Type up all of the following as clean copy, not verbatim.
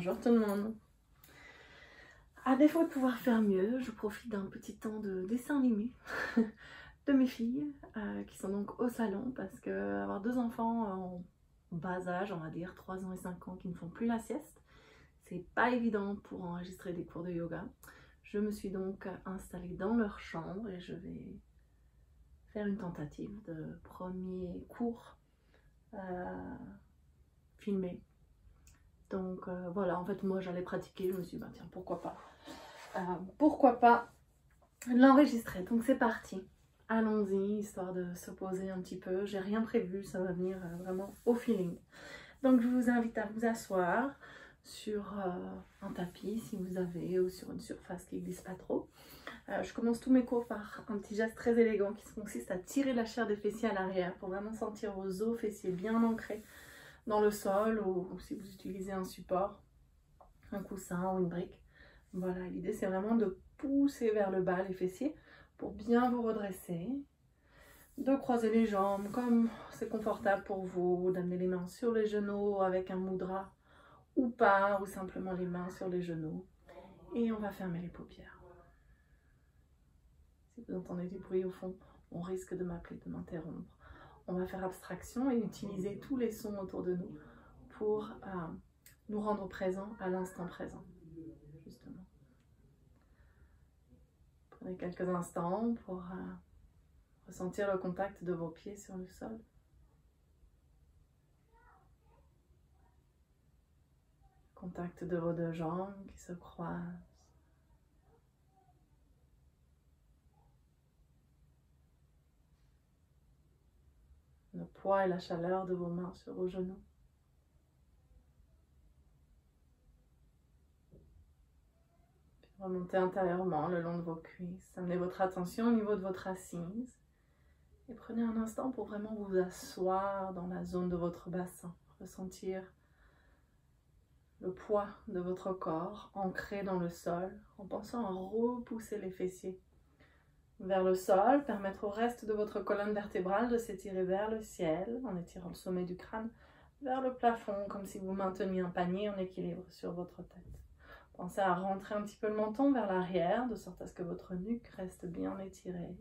Bonjour tout le monde. À défaut de pouvoir faire mieux, je profite d'un petit temps de dessin animé de mes filles qui sont donc au salon parce que avoir deux enfants en bas âge, on va dire 3 ans et 5 ans, qui ne font plus la sieste, c'est pas évident pour enregistrer des cours de yoga. Je me suis donc installée dans leur chambre et je vais faire une tentative de premier cours filmé. Donc voilà, en fait moi j'allais pratiquer, je me suis dit bah tiens pourquoi pas l'enregistrer. Donc c'est parti, allons-y, histoire de se poser un petit peu. J'ai rien prévu, ça va venir vraiment au feeling. Donc je vous invite à vous asseoir sur un tapis si vous avez, ou sur une surface qui ne glisse pas trop. Je commence tous mes cours par un petit geste très élégant qui consiste à tirer la chair des fessiers à l'arrière pour vraiment sentir vos os fessiers bien ancrés dans le sol, ou si vous utilisez un support, un coussin ou une brique. Voilà, l'idée c'est vraiment de pousser vers le bas les fessiers pour bien vous redresser, de croiser les jambes comme c'est confortable pour vous, d'amener les mains sur les genoux avec un mudra ou pas, ou simplement les mains sur les genoux. Et on va fermer les paupières. Si vous entendez du bruit au fond, on risque de m'appeler, de m'interrompre. On va faire abstraction et utiliser tous les sons autour de nous pour nous rendre présents à l'instant présent, justement. Prenez quelques instants pour ressentir le contact de vos pieds sur le sol. Contact de vos deux jambes qui se croisent. Le poids et la chaleur de vos mains sur vos genoux. Puis remontez intérieurement le long de vos cuisses. Amenez votre attention au niveau de votre assise. Et prenez un instant pour vraiment vous asseoir dans la zone de votre bassin. Ressentir le poids de votre corps ancré dans le sol en pensant à repousser les fessiers vers le sol, permettre au reste de votre colonne vertébrale de s'étirer vers le ciel en étirant le sommet du crâne vers le plafond, comme si vous mainteniez un panier en équilibre sur votre tête. Pensez à rentrer un petit peu le menton vers l'arrière, de sorte à ce que votre nuque reste bien étirée.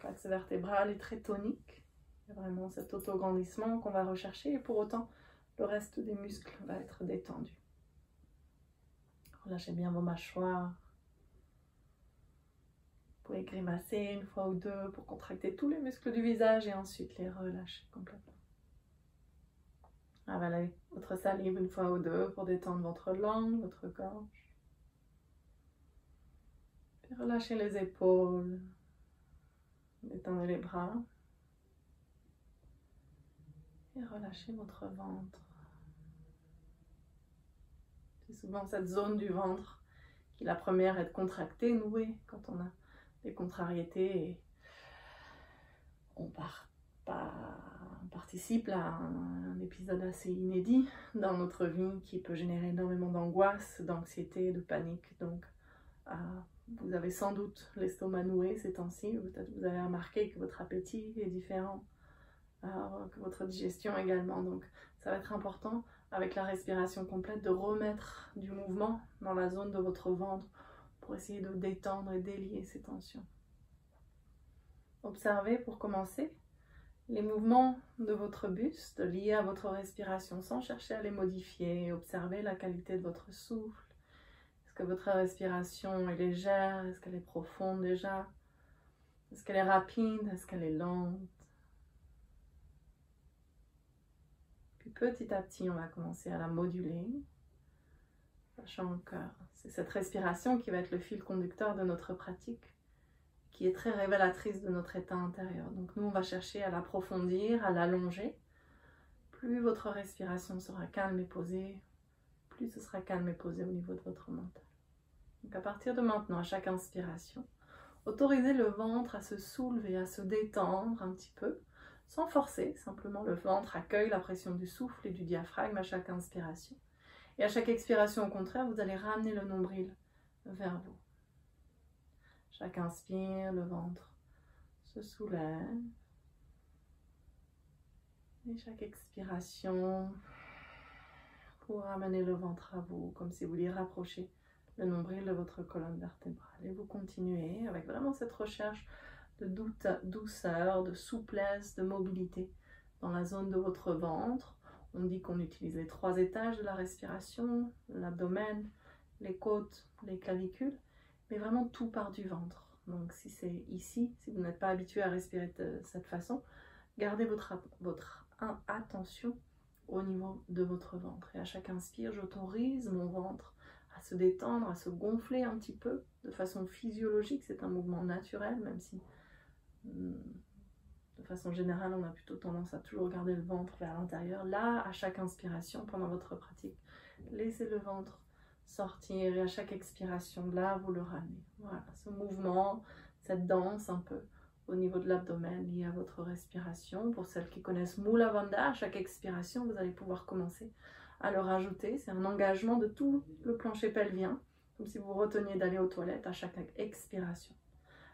L'axe vertébral est très tonique. Il y a vraiment cet auto-grandissement qu'on va rechercher et pour autant, le reste des muscles va être détendu. Relâchez bien vos mâchoires. Vous pouvez grimacer une fois ou deux pour contracter tous les muscles du visage et ensuite les relâcher complètement. Avalez votre salive une fois ou deux pour détendre votre langue, votre gorge. Puis relâchez les épaules. Détendez les bras. Et relâchez votre ventre. C'est souvent cette zone du ventre qui est la première à être contractée, nouée, quand on a des contrariétés et on participe à un épisode assez inédit dans notre vie qui peut générer énormément d'angoisse, d'anxiété, de panique. Donc vous avez sans doute l'estomac noué ces temps-ci, peut-être vous avez remarqué que votre appétit est différent, que votre digestion également. Donc ça va être important avec la respiration complète de remettre du mouvement dans la zone de votre ventre pour essayer de détendre et délier ces tensions. Observez pour commencer les mouvements de votre buste liés à votre respiration sans chercher à les modifier. Observez la qualité de votre souffle. Est-ce que votre respiration est légère? Est-ce qu'elle est profonde déjà? Est-ce qu'elle est rapide? Est-ce qu'elle est lente? Puis petit à petit, on va commencer à la moduler, sachant que c'est cette respiration qui va être le fil conducteur de notre pratique, qui est très révélatrice de notre état intérieur. Donc nous, on va chercher à l'approfondir, à l'allonger. Plus votre respiration sera calme et posée, plus ce sera calme et posé au niveau de votre mental. Donc à partir de maintenant, à chaque inspiration, autorisez le ventre à se soulever, à se détendre un petit peu, sans forcer. Simplement, le ventre accueille la pression du souffle et du diaphragme à chaque inspiration. Et à chaque expiration, au contraire, vous allez ramener le nombril vers vous. Chaque inspire, le ventre se soulève. Et chaque expiration, pour ramener le ventre à vous, comme si vous vouliez rapprocher le nombril de votre colonne vertébrale. Et vous continuez avec vraiment cette recherche de douceur, de souplesse, de mobilité dans la zone de votre ventre. On dit qu'on utilise les 3 étages de la respiration, l'abdomen, les côtes, les clavicules, mais vraiment tout part du ventre. Donc si c'est ici, si vous n'êtes pas habitué à respirer de cette façon, gardez votre attention au niveau de votre ventre. Et à chaque inspire, j'autorise mon ventre à se détendre, à se gonfler un petit peu de façon physiologique. C'est un mouvement naturel, même si de façon générale, on a plutôt tendance à toujours garder le ventre vers l'intérieur. Là, à chaque inspiration, pendant votre pratique, laissez le ventre sortir et à chaque expiration, là, vous le ramenez. Voilà, ce mouvement, cette danse un peu au niveau de l'abdomen lié à votre respiration. Pour celles qui connaissent Mula Bandha, à chaque expiration, vous allez pouvoir commencer à le rajouter. C'est un engagement de tout le plancher pelvien, comme si vous reteniez d'aller aux toilettes à chaque expiration.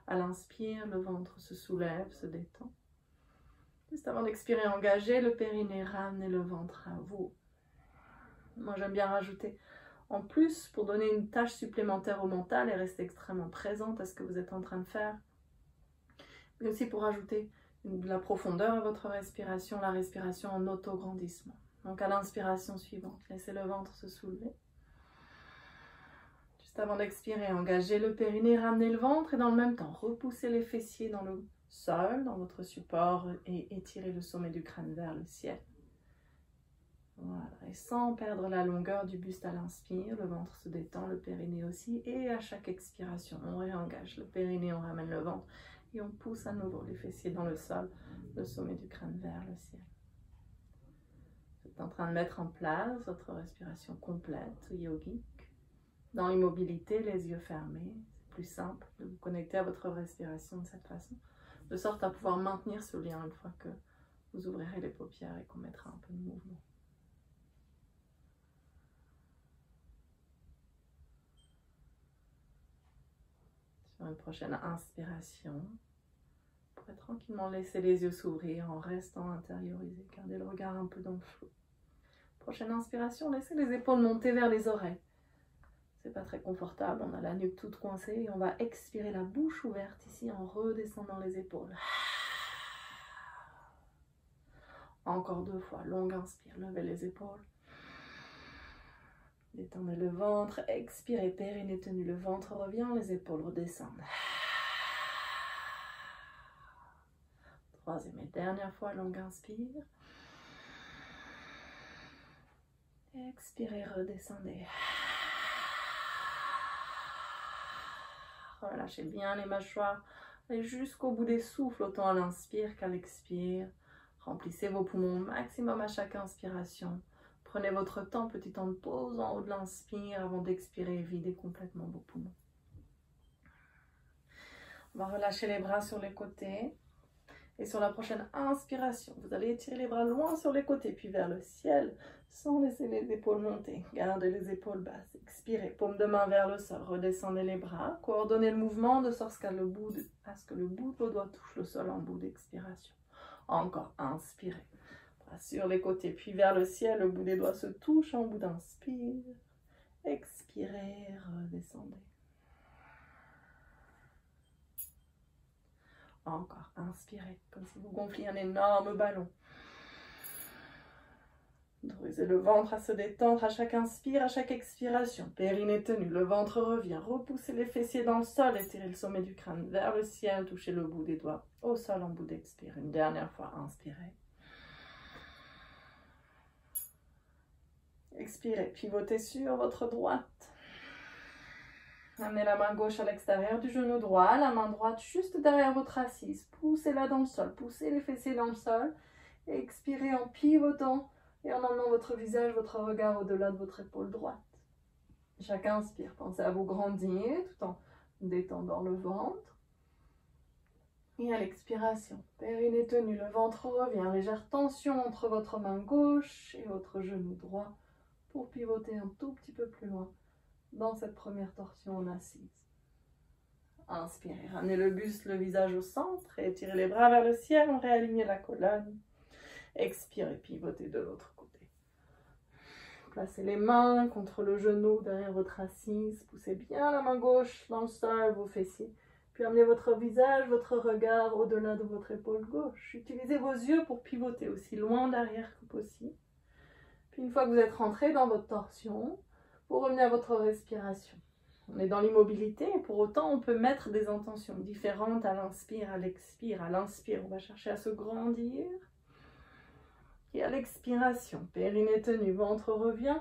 À l'inspire, le ventre se soulève, se détend. Juste avant d'expirer, engagez le périnée, ramenez le ventre à vous. Moi, j'aime bien rajouter en plus pour donner une tâche supplémentaire au mental et rester extrêmement présente à ce que vous êtes en train de faire. Mais aussi pour ajouter de la profondeur à votre respiration, la respiration en auto-grandissement. Donc à l'inspiration suivante, laissez le ventre se soulever. Juste avant d'expirer, engagez le périnée, ramenez le ventre et dans le même temps, repoussez les fessiers dans le sol, dans votre support et étirez le sommet du crâne vers le ciel. Voilà, et sans perdre la longueur du buste à l'inspire, le ventre se détend, le périnée aussi, et à chaque expiration, on réengage le périnée, on ramène le ventre, et on pousse à nouveau les fessiers dans le sol, le sommet du crâne vers le ciel. Vous êtes en train de mettre en place votre respiration complète, yogique, dans l'immobilité, les yeux fermés. C'est plus simple de vous connecter à votre respiration de cette façon, de sorte à pouvoir maintenir ce lien une fois que vous ouvrirez les paupières et qu'on mettra un peu de mouvement. Sur une prochaine inspiration, vous pourrez tranquillement laisser les yeux s'ouvrir en restant intériorisé. Gardez le regard un peu dans le flou. Prochaine inspiration, laissez les épaules monter vers les oreilles. C'est pas très confortable, on a la nuque toute coincée et on va expirer la bouche ouverte ici en redescendant les épaules. Encore 2 fois, longue inspire, levez les épaules. Détendez le ventre, expirez, périnée tenu, le ventre revient, les épaules redescendent. 3e et dernière fois, longue inspire. Expirez, redescendez. Relâchez bien les mâchoires, allez jusqu'au bout des souffles, autant à l'inspire qu'à l'expire. Remplissez vos poumons au maximum à chaque inspiration. Prenez votre temps, petit temps de pause en haut de l'inspire avant d'expirer et videz complètement vos poumons. On va relâcher les bras sur les côtés. Et sur la prochaine inspiration, vous allez étirer les bras loin sur les côtés, puis vers le ciel, sans laisser les épaules monter. Gardez les épaules basses. Expirez, paume de main vers le sol. Redescendez les bras. Coordonnez le mouvement de sorte à ce que le bout de vos doigts touche le sol en bout d'expiration. Encore, inspirez. Bras sur les côtés, puis vers le ciel. Le bout des doigts se touche en bout d'inspire. Expirez, redescendez. Encore, inspirez, comme si vous gonfliez un énorme ballon. Autorisez le ventre à se détendre à chaque inspire, à chaque expiration. Périnée tenu, le ventre revient. Repoussez les fessiers dans le sol, étirez le sommet du crâne vers le ciel, touchez le bout des doigts au sol en bout d'expire. Une dernière fois, inspirez. Expirez, pivotez sur votre droite. Amenez la main gauche à l'extérieur du genou droit, la main droite juste derrière votre assise. Poussez-la dans le sol, poussez les fessiers dans le sol. Et expirez en pivotant et en emmenant votre visage, votre regard au-delà de votre épaule droite. Chaque inspire, pensez à vous grandir tout en détendant le ventre. Et à l'expiration, périnée tenu, le ventre revient, légère tension entre votre main gauche et votre genou droit pour pivoter un tout petit peu plus loin dans cette première torsion en assise. Inspirez, ramenez le buste, le visage au centre et étirez les bras vers le ciel, on réaligne la colonne. Expirez, pivotez de l'autre côté. Placez les mains contre le genou derrière votre assise. Poussez bien la main gauche dans le sol, vos fessiers. Puis amenez votre visage, votre regard au-delà de votre épaule gauche. Utilisez vos yeux pour pivoter aussi loin derrière que possible. Puis une fois que vous êtes rentré dans votre torsion, vous revenez à votre respiration. On est dans l'immobilité et pour autant on peut mettre des intentions différentes à l'inspire, à l'expire. À l'inspire, on va chercher à se grandir. Et à l'expiration, périnée tenu, ventre revient,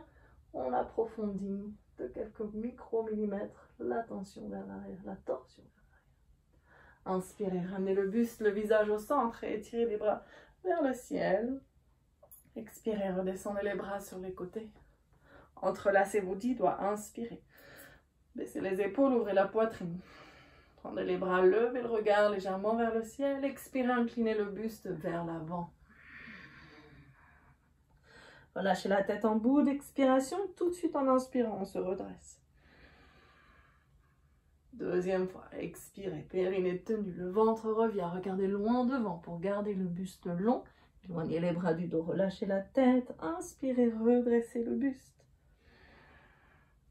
on approfondit de quelques micromillimètres la tension vers l'arrière, la torsion vers l'arrière. Inspirez, ramenez le buste, le visage au centre et étirez les bras vers le ciel. Expirez, redescendez les bras sur les côtés. Entrelacez vos 10 doigts, inspirez. Baissez les épaules, ouvrez la poitrine. Prenez les bras, levez le regard légèrement vers le ciel. Expirez, inclinez le buste vers l'avant. Relâchez la tête en bout d'expiration. Tout de suite en inspirant, on se redresse. Deuxième fois, expirez, périnée tenu, le ventre revient. Regardez loin devant pour garder le buste long. Éloignez les bras du dos, relâchez la tête. Inspirez, redressez le buste.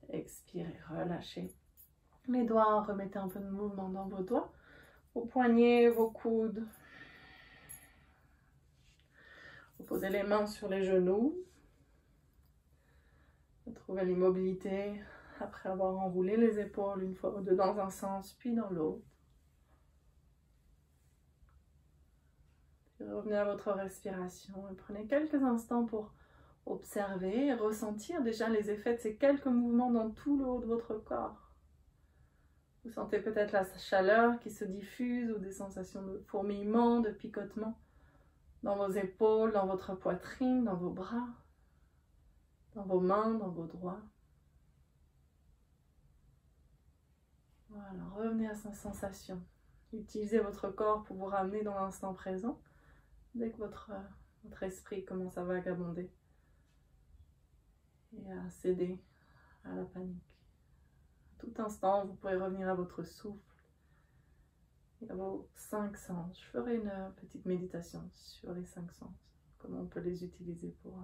Expirez, relâchez les doigts, remettez un peu de mouvement dans vos doigts, vos poignets, vos coudes. Vous posez les mains sur les genoux. Retrouvez l'immobilité après avoir enroulé les épaules une fois ou deux dans un sens, puis dans l'autre. Puis revenez à votre respiration et prenez quelques instants pour observer et ressentir déjà les effets de ces quelques mouvements dans tout le haut de votre corps. Vous sentez peut-être la chaleur qui se diffuse ou des sensations de fourmillement, de picotement dans vos épaules, dans votre poitrine, dans vos bras, dans vos mains, dans vos doigts. Voilà, revenez à ces sensations. Utilisez votre corps pour vous ramener dans l'instant présent dès que votre esprit commence à vagabonder et à céder à la panique. À tout instant, vous pouvez revenir à votre souffle et à vos 5 sens. Je ferai une petite méditation sur les 5 sens, comment on peut les utiliser pour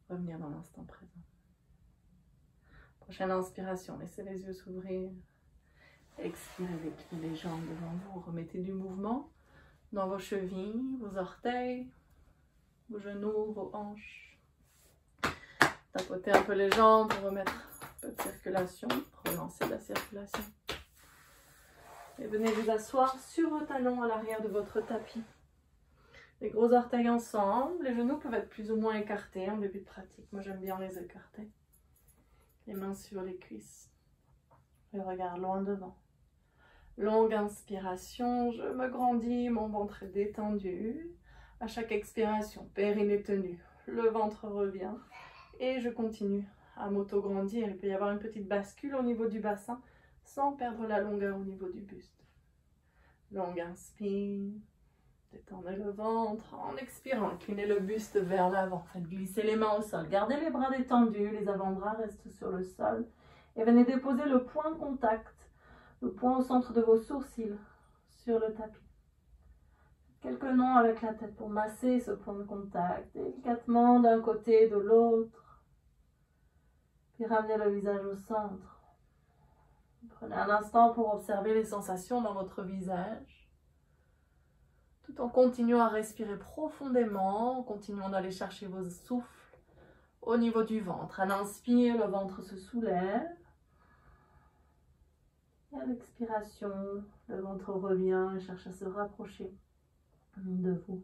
revenir dans l'instant présent. Prochaine inspiration, laissez les yeux s'ouvrir. Expirez, dépliez les jambes devant vous. Remettez du mouvement dans vos chevilles, vos orteils, vos genoux, vos hanches. Tapotez un peu les jambes pour remettre un peu de circulation, relancer la circulation. Et venez vous asseoir sur vos talons à l'arrière de votre tapis. Les gros orteils ensemble, les genoux peuvent être plus ou moins écartés en début de pratique. Moi j'aime bien les écarter. Les mains sur les cuisses. Le regard loin devant. Longue inspiration, je me grandis, mon ventre est détendu. À chaque expiration, périnée tenu, le ventre revient. Et je continue à m'auto-grandir. Il peut y avoir une petite bascule au niveau du bassin sans perdre la longueur au niveau du buste. Longue inspire, détendez le ventre. En expirant, inclinez le buste vers l'avant. Faites glisser les mains au sol. Gardez les bras détendus, les avant-bras restent sur le sol. Et venez déposer le point de contact, le point au centre de vos sourcils sur le tapis. Quelques noms avec la tête pour masser ce point de contact, délicatement d'un côté et de l'autre. Puis ramenez le visage au centre. Prenez un instant pour observer les sensations dans votre visage, tout en continuant à respirer profondément, en continuant d'aller chercher vos souffles au niveau du ventre. À l'inspire, le ventre se soulève. Et à l'expiration, le ventre revient et cherche à se rapprocher de vous.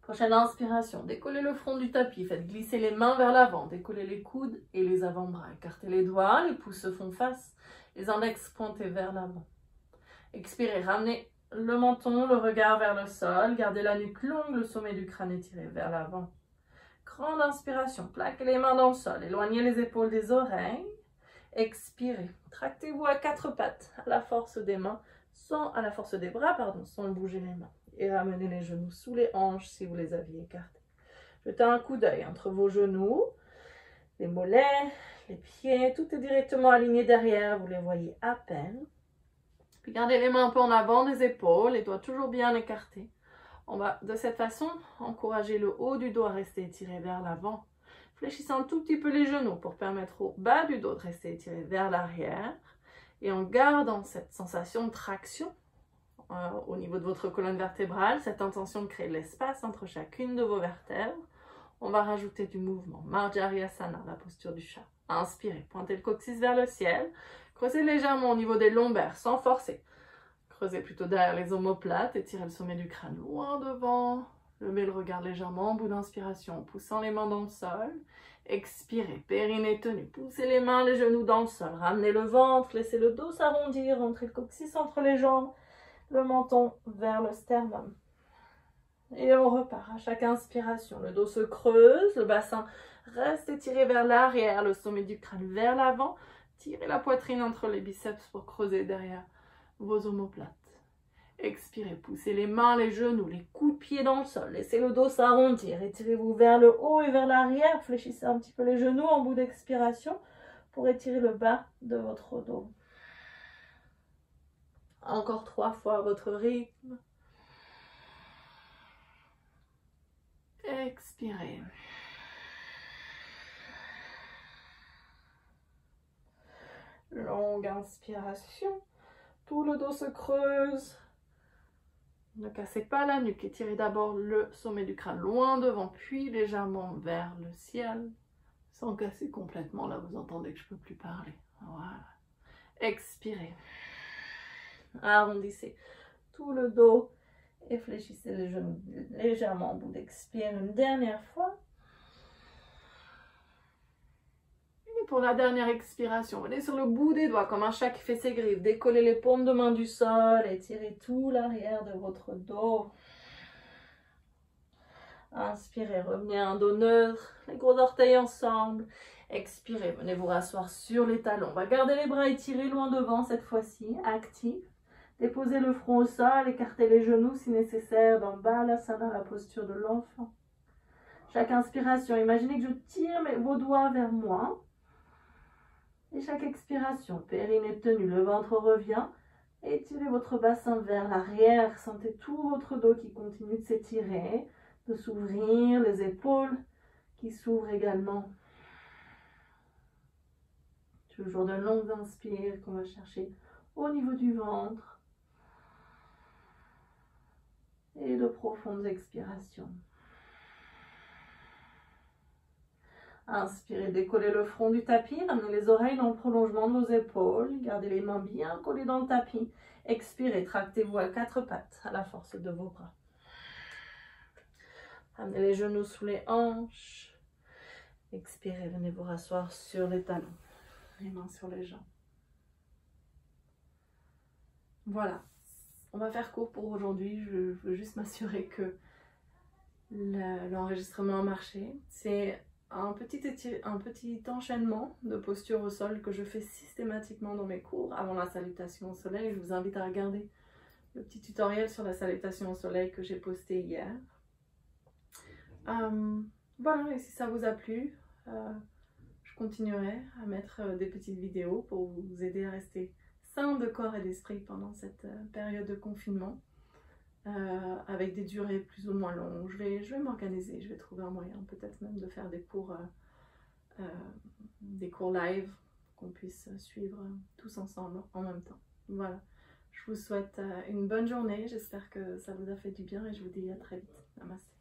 Prochaine inspiration, décollez le front du tapis, faites glisser les mains vers l'avant, décollez les coudes et les avant-bras, écartez les doigts, les pouces se font face, les index pointés vers l'avant. Expirez, ramenez le menton, le regard vers le sol, gardez la nuque longue, le sommet du crâne étiré vers l'avant. Grande inspiration, plaquez les mains dans le sol, éloignez les épaules des oreilles. Expirez, tractez-vous à 4 pattes, à la force des mains, à la force des bras, sans bouger les mains. Et ramenez les genoux sous les hanches si vous les aviez écartés. Jetez un coup d'œil entre vos genoux, les mollets, les pieds, tout est directement aligné derrière, vous les voyez à peine. Puis gardez les mains un peu en avant des épaules, les doigts toujours bien écartés. On va de cette façon encourager le haut du dos à rester étiré vers l'avant. Fléchissez un tout petit peu les genoux pour permettre au bas du dos de rester étiré vers l'arrière. Et en gardant cette sensation de traction au niveau de votre colonne vertébrale, cette intention de créer de l'espace entre chacune de vos vertèbres, on va rajouter du mouvement. Marjariyasana, la posture du chat. Inspirez, pointez le coccyx vers le ciel. Creusez légèrement au niveau des lombaires sans forcer. Creusez plutôt derrière les omoplates, étirez le sommet du crâne loin devant. Levez le regard légèrement en bout d'inspiration, en poussant les mains dans le sol. Expirez, périnée tenu. Poussez les mains, les genoux dans le sol. Ramenez le ventre, laissez le dos s'arrondir. Rentrez le coccyx entre les jambes. Le menton vers le sternum. Et on repart. À chaque inspiration, le dos se creuse, le bassin reste étiré vers l'arrière, le sommet du crâne vers l'avant. Tirez la poitrine entre les biceps pour creuser derrière vos omoplates. Expirez, poussez les mains, les genoux, les coups de pied dans le sol. Laissez le dos s'arrondir. Étirez-vous vers le haut et vers l'arrière. Fléchissez un petit peu les genoux en bout d'expiration pour étirer le bas de votre dos. Encore 3 fois à votre rythme. Expirez. Longue inspiration. Tout le dos se creuse. Ne cassez pas la nuque. Étirez d'abord le sommet du crâne loin devant, puis légèrement vers le ciel. Sans casser complètement. Là, vous entendez que je ne peux plus parler. Voilà. Expirez. Arrondissez tout le dos et fléchissez les genoux légèrement en bout d'expire une dernière fois. Et pour la dernière expiration, venez sur le bout des doigts comme un chat qui fait ses griffes. Décollez les paumes de main du sol, étirez tout l'arrière de votre dos. Inspirez, revenez à un dos neutre, les gros orteils ensemble. Expirez, venez vous rasseoir sur les talons. On va garder les bras étirés loin devant cette fois-ci, actifs. Déposez le front au sol, écartez les genoux si nécessaire dans Balasana, la posture de l'enfant. Chaque inspiration, imaginez que je tire vos doigts vers moi. Et chaque expiration, périnée tenue, le ventre revient. Étirez votre bassin vers l'arrière. Sentez tout votre dos qui continue de s'étirer, de s'ouvrir, les épaules qui s'ouvrent également. Toujours de longues inspires qu'on va chercher au niveau du ventre. Et de profondes expirations. Inspirez, décollez le front du tapis, ramenez les oreilles dans le prolongement de vos épaules, gardez les mains bien collées dans le tapis. Expirez, tractez-vous à 4 pattes à la force de vos bras. Ramenez les genoux sous les hanches. Expirez, venez vous rasseoir sur les talons, les mains sur les jambes. Voilà. On va faire court pour aujourd'hui, je veux juste m'assurer que l'enregistrement a marché. C'est un petit enchaînement de postures au sol que je fais systématiquement dans mes cours avant la salutation au soleil. Je vous invite à regarder le petit tutoriel sur la salutation au soleil que j'ai posté hier. Voilà, et si ça vous a plu, je continuerai à mettre des petites vidéos pour vous aider à rester sain de corps et d'esprit pendant cette période de confinement, avec des durées plus ou moins longues. Je vais m'organiser, je vais trouver un moyen peut-être même de faire des cours live qu'on puisse suivre tous ensemble en même temps. Voilà, je vous souhaite une bonne journée, j'espère que ça vous a fait du bien et je vous dis à très vite. Namaste.